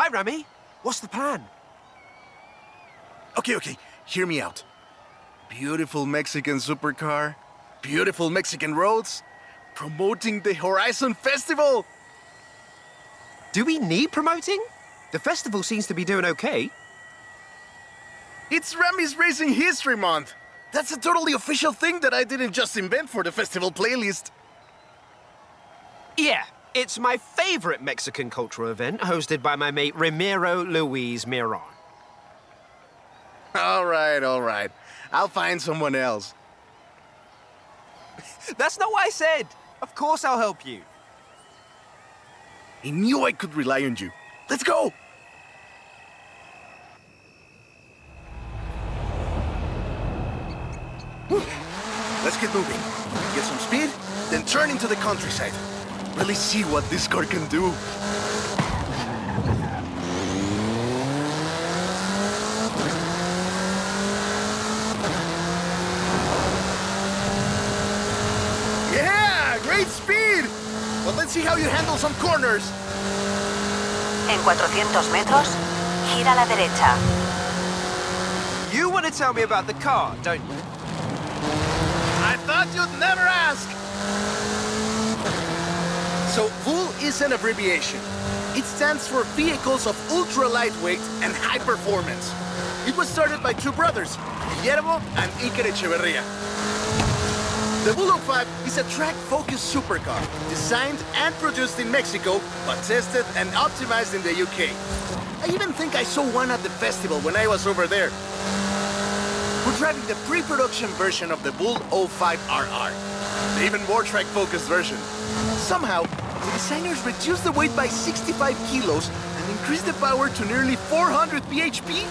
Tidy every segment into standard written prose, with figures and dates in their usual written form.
Hi, Rami. What's the plan? Okay, hear me out. Beautiful Mexican supercar, beautiful Mexican roads, promoting the Horizon Festival! Do we need promoting? The festival seems to be doing okay. It's Rami's Racing History Month! That's a totally official thing that I didn't just invent for the festival playlist. Yeah, it's my favorite Mexican cultural event hosted by my mate Ramiro Luis Miron. All right. I'll find someone else. That's not what I said. Of course I'll help you. I knew I could rely on you. Let's go! Let's get moving. Get some speed, then turn into the countryside. Really see what this car can do. Yeah, great speed! But let's see how you handle some corners. En 400 metros, gira a la derecha. You want to tell me about the car, don't you? I thought you'd never ask! So, VUL is an abbreviation. It stands for Vehicles of Ultra Lightweight and High Performance. It was started by two brothers, Guillermo and Iker Echeverria. The VUL 05 is a track-focused supercar, designed and produced in Mexico, but tested and optimized in the UK. I even think I saw one at the festival when I was over there. We're driving the pre-production version of the VUL 05RR, the even more track-focused version. Somehow, the designers reduced the weight by 65 kilos and increased the power to nearly 400 bhp.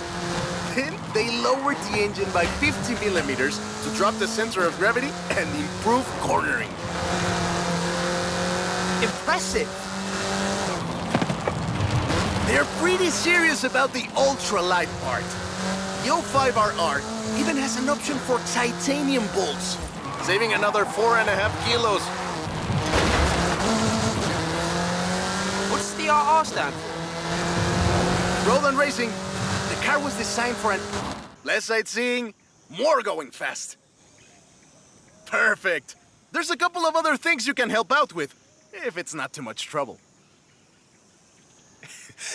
Then they lowered the engine by 50 millimeters to drop the center of gravity and improve cornering. Impressive. They're pretty serious about the ultra-light part. The 05RR even has an option for titanium bolts, saving another 4.5 kilos. What's the RR stand for? Road and racing. The car was designed for less sightseeing, more going fast. Perfect. There's a couple of other things you can help out with, if it's not too much trouble.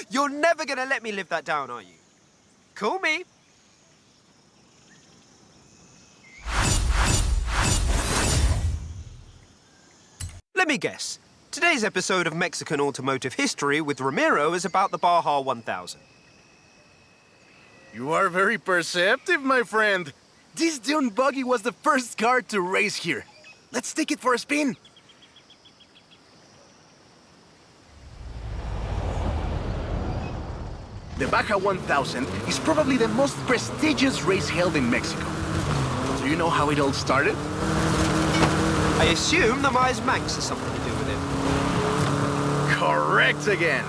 You're never gonna let me live that down, are you? Call me. Let me guess. Today's episode of Mexican Automotive History with Ramiro is about the Baja 1000. You are very perceptive, my friend. This dune buggy was the first car to race here. Let's take it for a spin. The Baja 1000 is probably the most prestigious race held in Mexico. Do you know how it all started? I assume the Myers Manx has something to do with it. Correct again.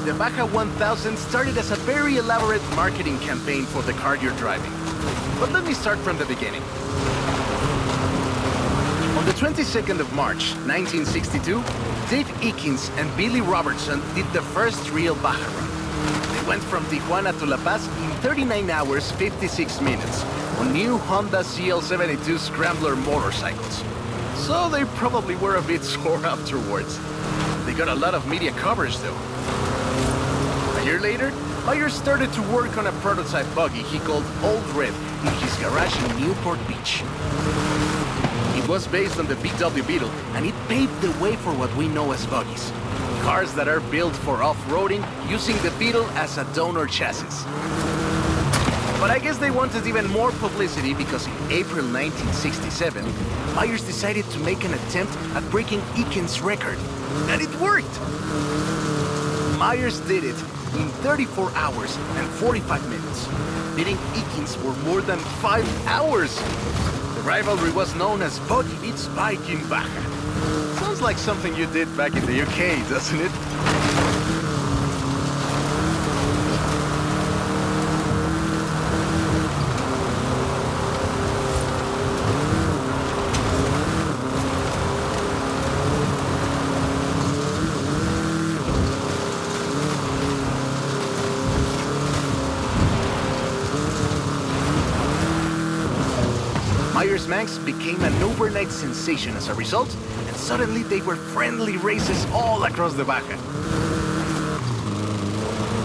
The Baja 1000 started as a very elaborate marketing campaign for the car you're driving. But let me start from the beginning. On the 22nd of March, 1962, Dave Eakins and Billy Robertson did the first real Baja run. They went from Tijuana to La Paz in 39 hours, 56 minutes on new Honda CL72 Scrambler motorcycles. So they probably were a bit sore afterwards. They got a lot of media coverage though. A year later, Myers started to work on a prototype buggy he called Old Red in his garage in Newport Beach. It was based on the VW Beetle, and it paved the way for what we know as buggies. Cars that are built for off-roading using the Beetle as a donor chassis. But I guess they wanted even more publicity because in April 1967, Myers decided to make an attempt at breaking Eakins' record. And it worked! Myers did it in 34 hours and 45 minutes, beating Eakins for more than 5 hours. The rivalry was known as Buggy Beats Bike in Baja. Sounds like something you did back in the UK, doesn't it? Myers-Manx became an overnight sensation as a result, and suddenly they were friendly races all across the Baja.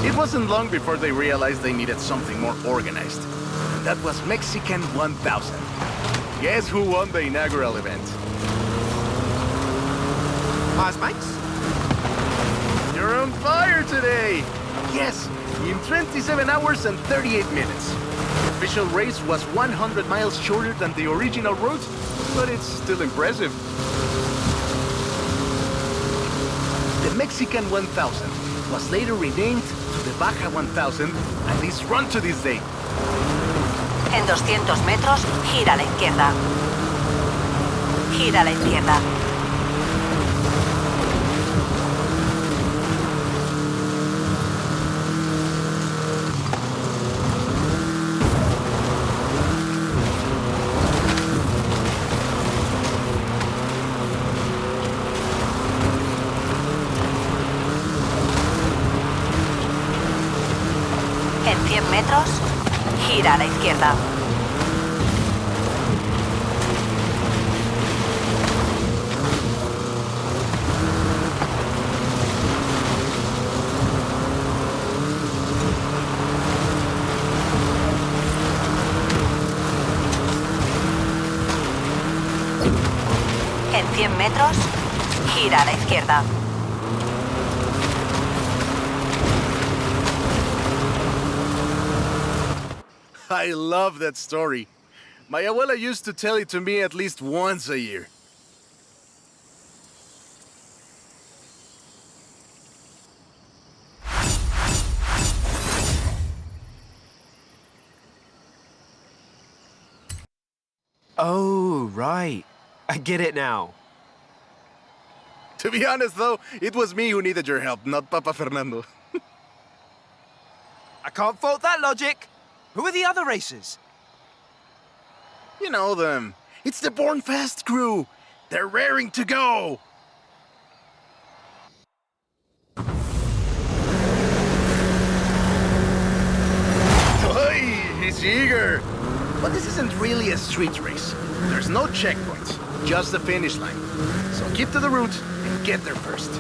It wasn't long before they realized they needed something more organized. And that was Mexican 1000. Guess who won the inaugural event? Myers-Manx? You're on fire today! Yes, in 27 hours and 38 minutes. The official race was 100 miles shorter than the original route, but it's still impressive. The Mexican 1000 was later renamed to the Baja 1000 and is run to this day. En 200 metros, gira a la izquierda. Gira a la izquierda. En 100 metros, gira a la izquierda. En 100 metros, gira a la izquierda. I love that story. My abuela used to tell it to me at least once a year. Oh, right. I get it now. To be honest, though, it was me who needed your help, not Papa Fernando. I can't fault that logic. Who are the other racers? You know them. It's the Born Fast crew. They're raring to go. Hey, he's eager. But this isn't really a street race. There's no checkpoints, just the finish line. So keep to the route and get there first.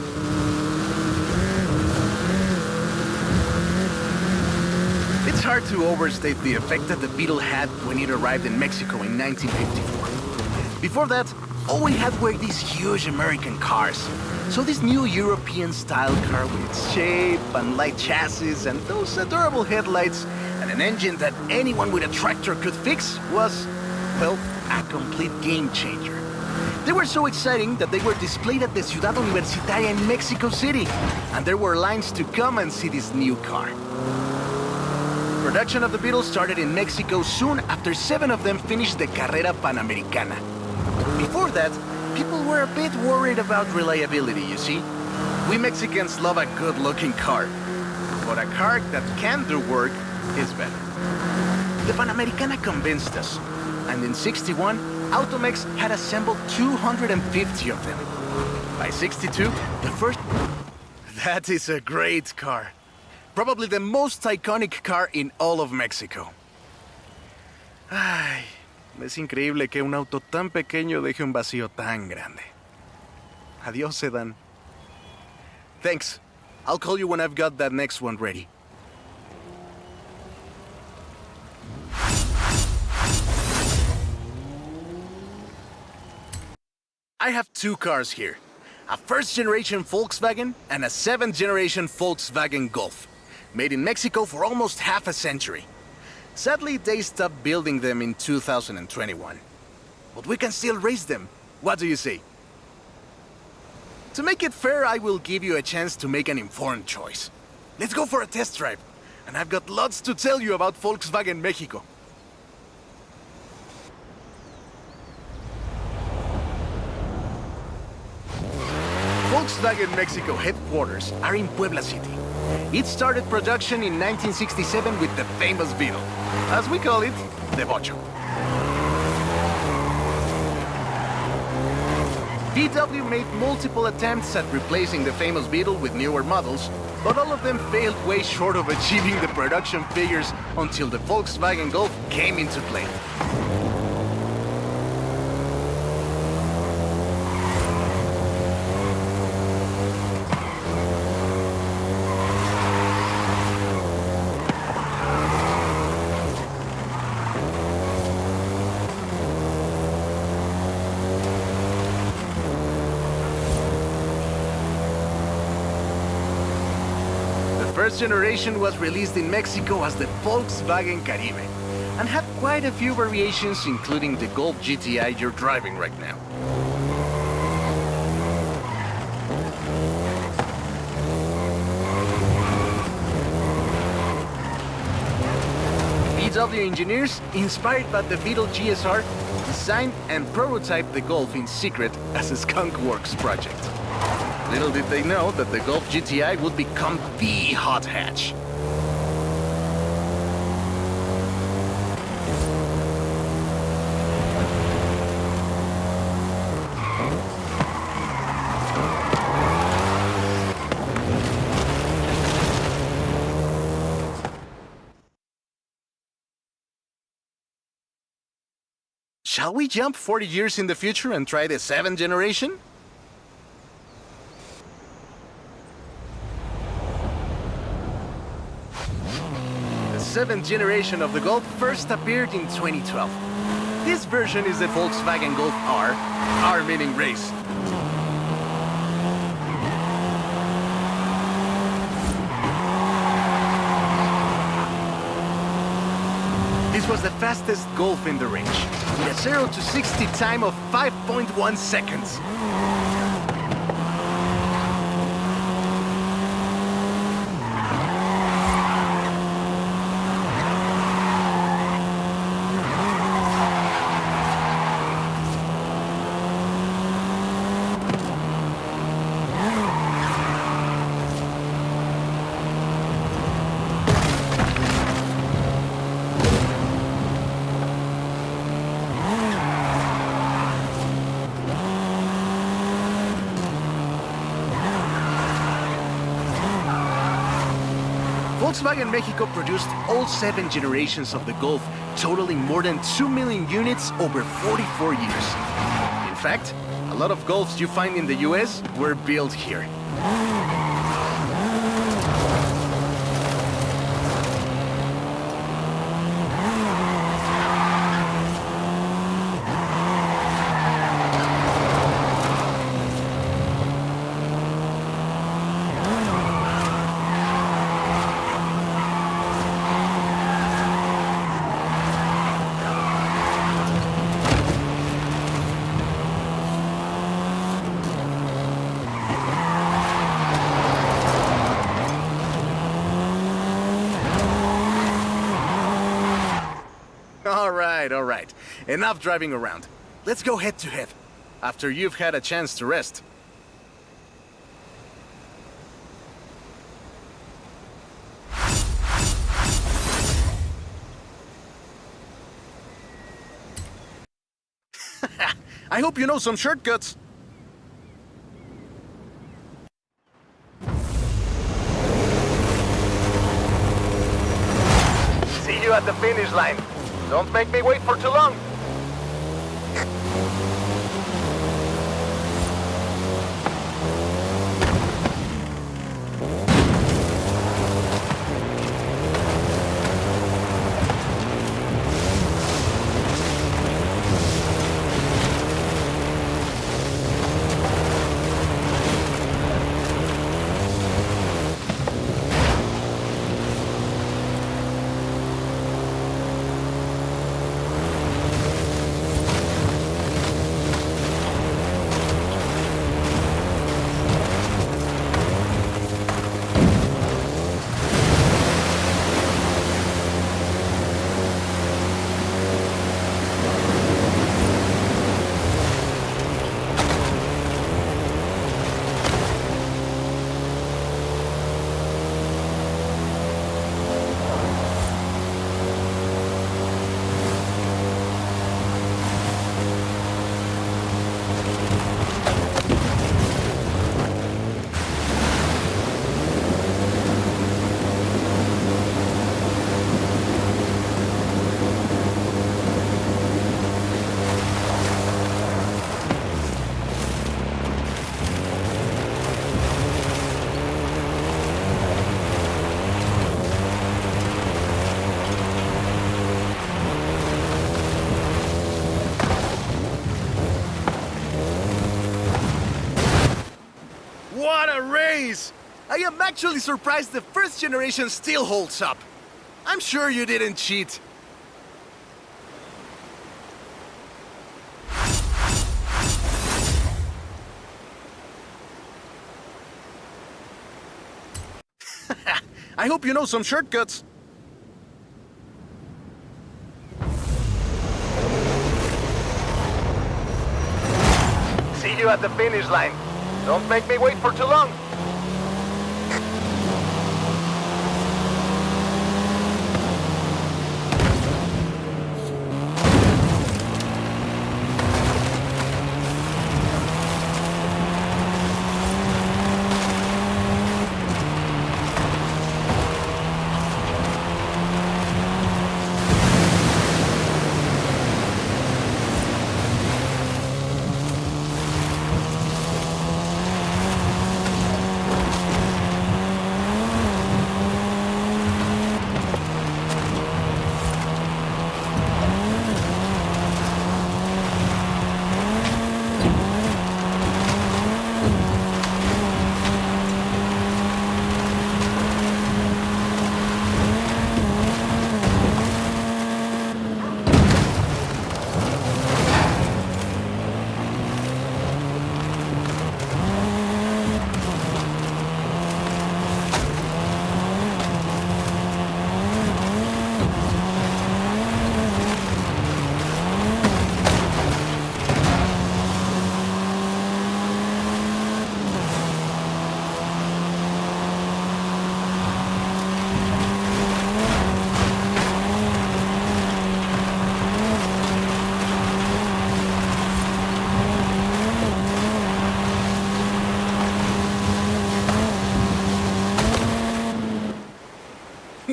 It's hard to overstate the effect that the Beetle had when it arrived in Mexico in 1954. Before that, all we had were these huge American cars. So this new European-style car with its shape and light chassis and those adorable headlights and an engine that anyone with a tractor could fix was, well, a complete game changer. They were so exciting that they were displayed at the Ciudad Universitaria in Mexico City, and there were lines to come and see this new car. Production of the Beetle started in Mexico soon after 7 of them finished the Carrera Panamericana. Before that, people were a bit worried about reliability, you see. We Mexicans love a good-looking car, but a car that can do work is better. The Panamericana convinced us, and in '61, Automex had assembled 250 of them. By '62, the first... That is a great car. Probably the most iconic car in all of Mexico. Ay, es increíble que un auto tan pequeño deje un vacío tan grande. Adiós, sedan. Thanks. I'll call you when I've got that next one ready. I have 2 cars here. A first-generation Volkswagen and a 7th-generation Volkswagen Golf. Made in Mexico for almost half a century. Sadly, they stopped building them in 2021. But we can still race them. What do you say? To make it fair, I will give you a chance to make an informed choice. Let's go for a test drive. And I've got lots to tell you about Volkswagen Mexico. Volkswagen Mexico headquarters are in Puebla City. It started production in 1967 with the famous Beetle. As we call it, the Bocho. VW made multiple attempts at replacing the famous Beetle with newer models, but all of them failed way short of achieving the production figures until the Volkswagen Golf came into play. first generation was released in Mexico as the Volkswagen Caribe and had quite a few variations, including the Golf GTI you're driving right now. VW engineers, inspired by the Beetle GSR, designed and prototyped the Golf in secret as a Skunk Works project. Little did they know that the Golf GTI would become the hot hatch. Shall we jump 40 years in the future and try the 7th generation? The 7th generation of the Golf first appeared in 2012. This version is the Volkswagen Golf R, R meaning race. This was the fastest Golf in the range, with a 0 to 60 time of 5.1 seconds. Volkswagen Mexico produced all 7 generations of the Golf, totaling more than 2 million units over 44 years. In fact, a lot of Golfs you find in the US were built here. All right. Enough driving around. Let's go head to head, after you've had a chance to rest. I hope you know some shortcuts. See you at the finish line. Don't make me wait for too long. What a race! I am actually surprised the first generation still holds up. I'm sure you didn't cheat. I hope you know some shortcuts. See you at the finish line. Don't make me wait for too long.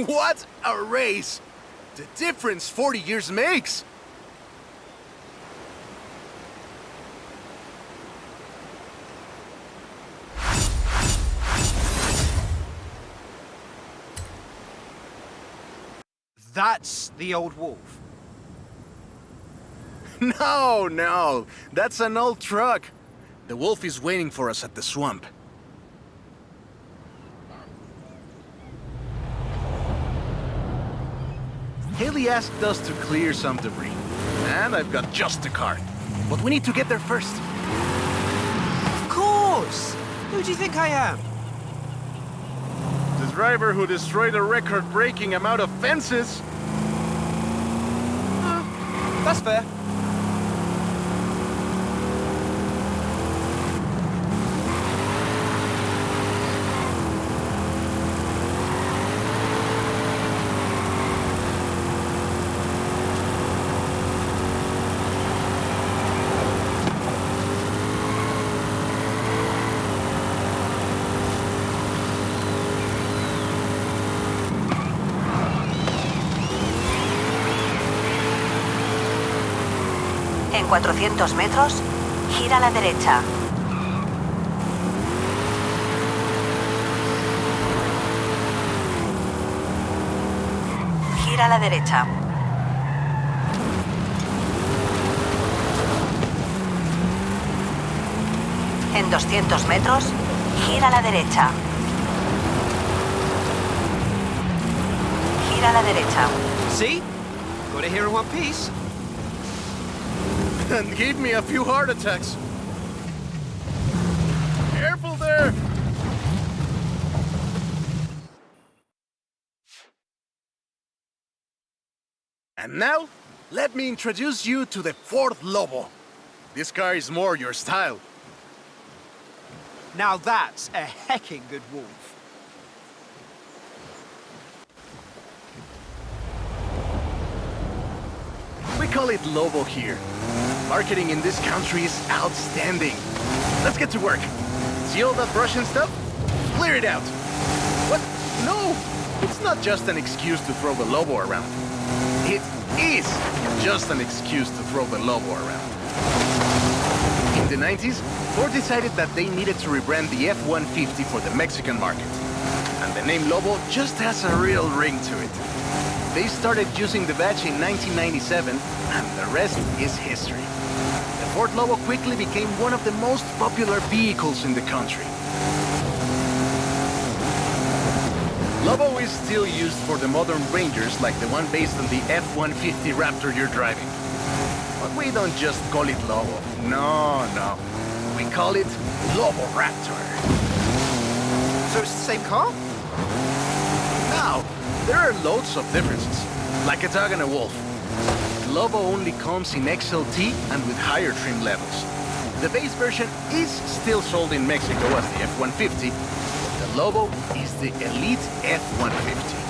What a race! The difference 40 years makes! That's the old wolf. No, that's an old truck. The wolf is waiting for us at the swamp. Haley asked us to clear some debris, and I've got just the car. But we need to get there first. Of course! Who do you think I am? The driver who destroyed a record-breaking amount of fences. That's fair. En 400 metros, gira a la derecha. Gira a la derecha. En 200 metros, gira a la derecha. Gira a la derecha. See? Got it here in one piece. And gave me a few heart attacks. Careful there! And now, let me introduce you to the fourth Lobo. This car is more your style. Now that's a hecking good wolf. We call it Lobo here. Marketing in this country is outstanding. Let's get to work. See all that brush and stuff? Clear it out. What? No! It's not just an excuse to throw the Lobo around. It is just an excuse to throw the Lobo around. In the 90s, Ford decided that they needed to rebrand the F-150 for the Mexican market. And the name Lobo just has a real ring to it. They started using the badge in 1997, and the rest is history. The Ford Lobo quickly became one of the most popular vehicles in the country. Lobo is still used for the modern Rangers like the one based on the F-150 Raptor you're driving. But we don't just call it Lobo. No. We call it Lobo Raptor. So it's the same car? Now, there are loads of differences, like a dog and a wolf. Lobo only comes in XLT and with higher trim levels. The base version is still sold in Mexico as the F-150, but the Lobo is the Elite F-150.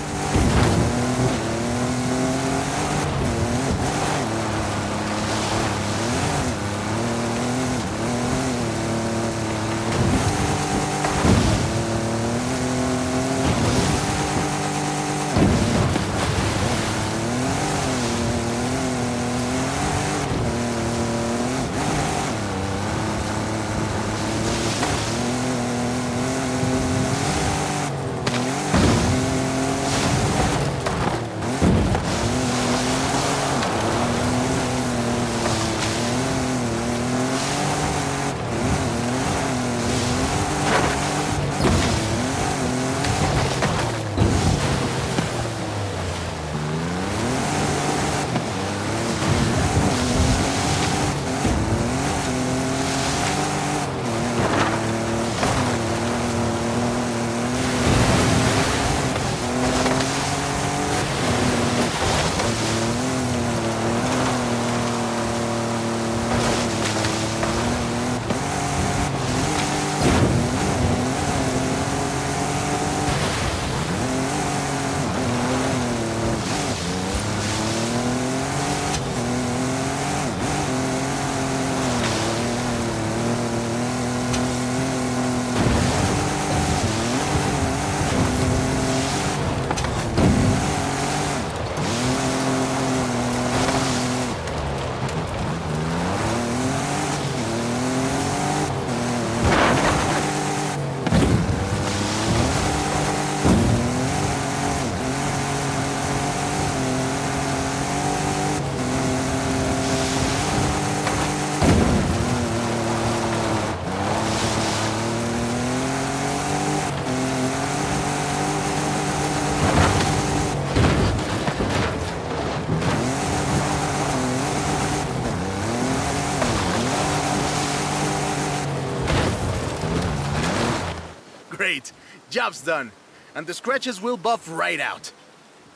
Great, job's done. And the scratches will buff right out.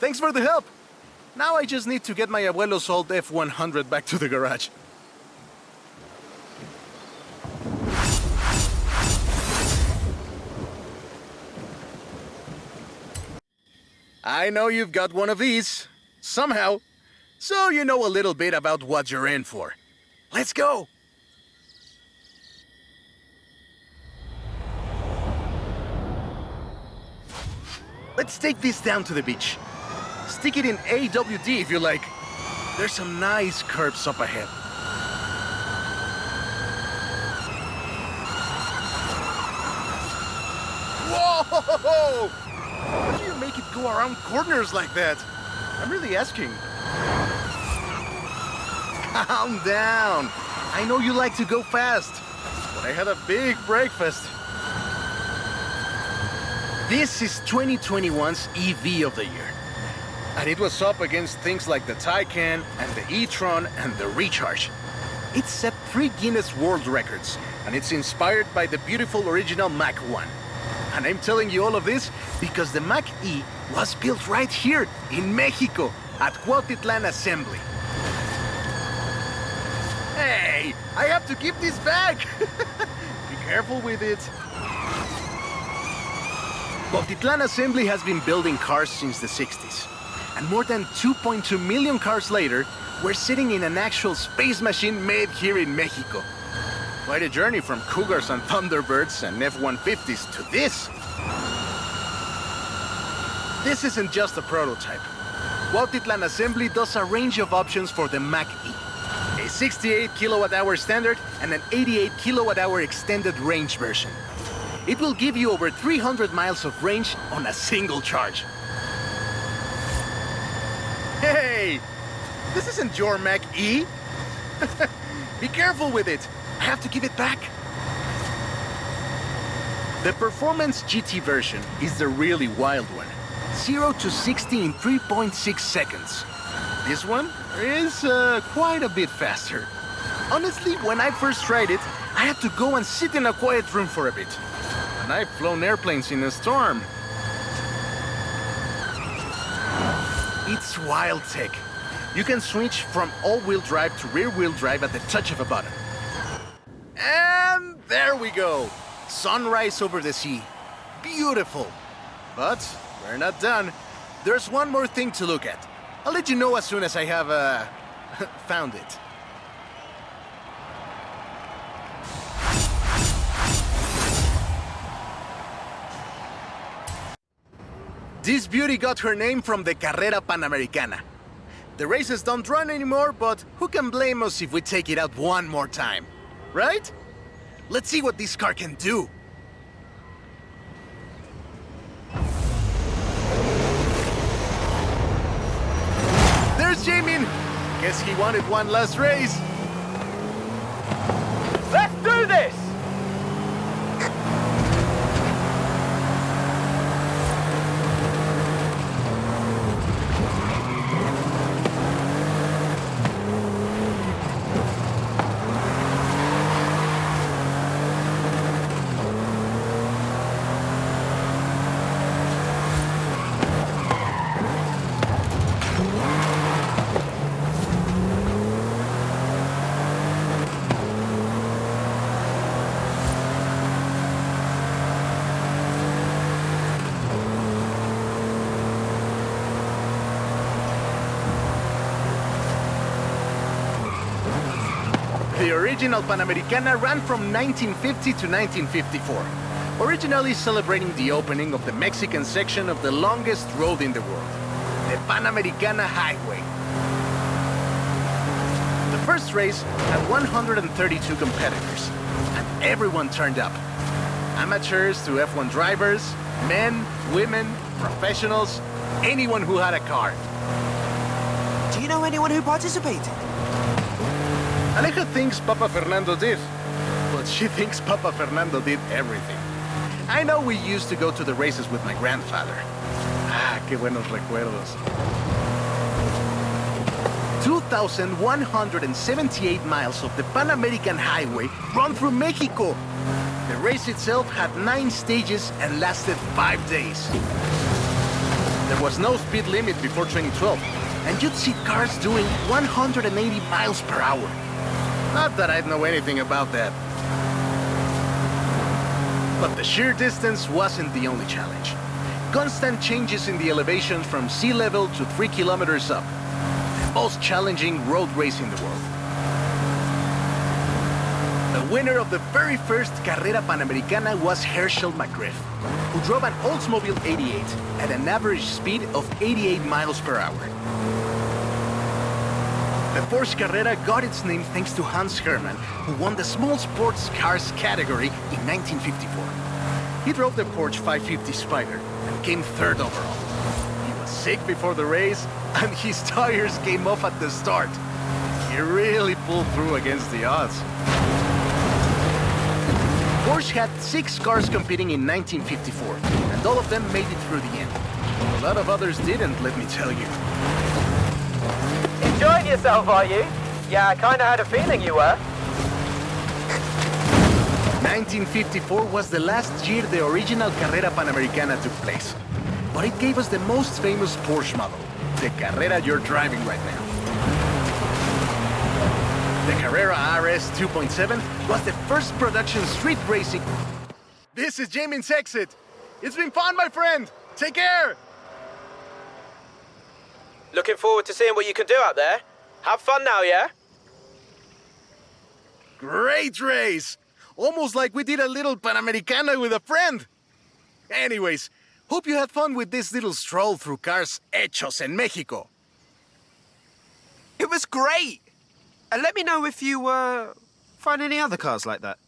Thanks for the help. Now I just need to get my abuelo's old F-100 back to the garage. I know you've got one of these, somehow. So you know a little bit about what you're in for. Let's go! Let's take this down to the beach. Stick it in AWD if you like. There's some nice curves up ahead. Whoa! How do you make it go around corners like that? I'm really asking. Calm down. I know you like to go fast, but I had a big breakfast. This is 2021's EV of the year. And it was up against things like the Taycan and the e-tron and the Recharge. It set 3 Guinness World Records, and it's inspired by the beautiful original Mach 1. And I'm telling you all of this because the Mach E was built right here in Mexico at Cuautitlán Assembly. Hey, I have to keep this back. Be careful with it. Cuautitlán Assembly has been building cars since the 60s. And more than 2.2 million cars later, we're sitting in an actual space machine made here in Mexico. Quite a journey from Cougars and Thunderbirds and F-150s to this. This isn't just a prototype. Cuautitlán Assembly does a range of options for the Mach E. A 68 kilowatt-hour standard and an 88 kilowatt-hour extended range version. It will give you over 300 miles of range on a single charge. Hey! This isn't your Mach E! Be careful with it! I have to give it back! The Performance GT version is the really wild one. 0 to 60 in 3.6 seconds. This one is quite a bit faster. Honestly, when I first tried it, I had to go and sit in a quiet room for a bit. And I've flown airplanes in a storm. It's wild tech. You can switch from all-wheel drive to rear-wheel drive at the touch of a button. And there we go. Sunrise over the sea. Beautiful. But we're not done. There's one more thing to look at. I'll let you know as soon as I have, found it. This beauty got her name from the Carrera Panamericana. The races don't run anymore, but who can blame us if we take it out one more time? Right? Let's see what this car can do. There's Jamin! Guess he wanted one last race. Let's do this! The original Panamericana ran from 1950 to 1954, originally celebrating the opening of the Mexican section of the longest road in the world, the Panamericana Highway. The first race had 132 competitors, and everyone turned up. Amateurs to F1 drivers, men, women, professionals, anyone who had a car. Do you know anyone who participated? Aleja thinks Papa Fernando did, but she thinks Papa Fernando did everything. I know we used to go to the races with my grandfather. Ah, qué buenos recuerdos. 2,178 miles of the Pan American Highway run through Mexico. The race itself had 9 stages and lasted 5 days. There was no speed limit before 2012, and you'd see cars doing 180 miles per hour. Not that I'd know anything about that. But the sheer distance wasn't the only challenge. Constant changes in the elevations from sea level to 3 kilometers up. The most challenging road race in the world. The winner of the very first Carrera Panamericana was Herschel McGriff, who drove an Oldsmobile 88 at an average speed of 88 miles per hour. The Porsche Carrera got its name thanks to Hans Hermann, who won the small sports cars category in 1954. He drove the Porsche 550 Spider and came 3rd overall. He was sick before the race, and his tires came off at the start. He really pulled through against the odds. Porsche had 6 cars competing in 1954, and all of them made it through the end. A lot of others didn't, let me tell you. Enjoying yourself, are you? Yeah, I kinda had a feeling you were. 1954 was the last year the original Carrera Panamericana took place. But it gave us the most famous Porsche model, the Carrera you're driving right now. The Carrera RS 2.7 was the first production street racing. This is Jamin's exit. It's been fun, my friend. Take care. Looking forward to seeing what you can do out there. Have fun now, yeah? Great race. Almost like we did a little Panamericana with a friend. Anyways, hope you had fun with this little stroll through cars hechos in Mexico. It was great! And let me know if you, find any other cars like that.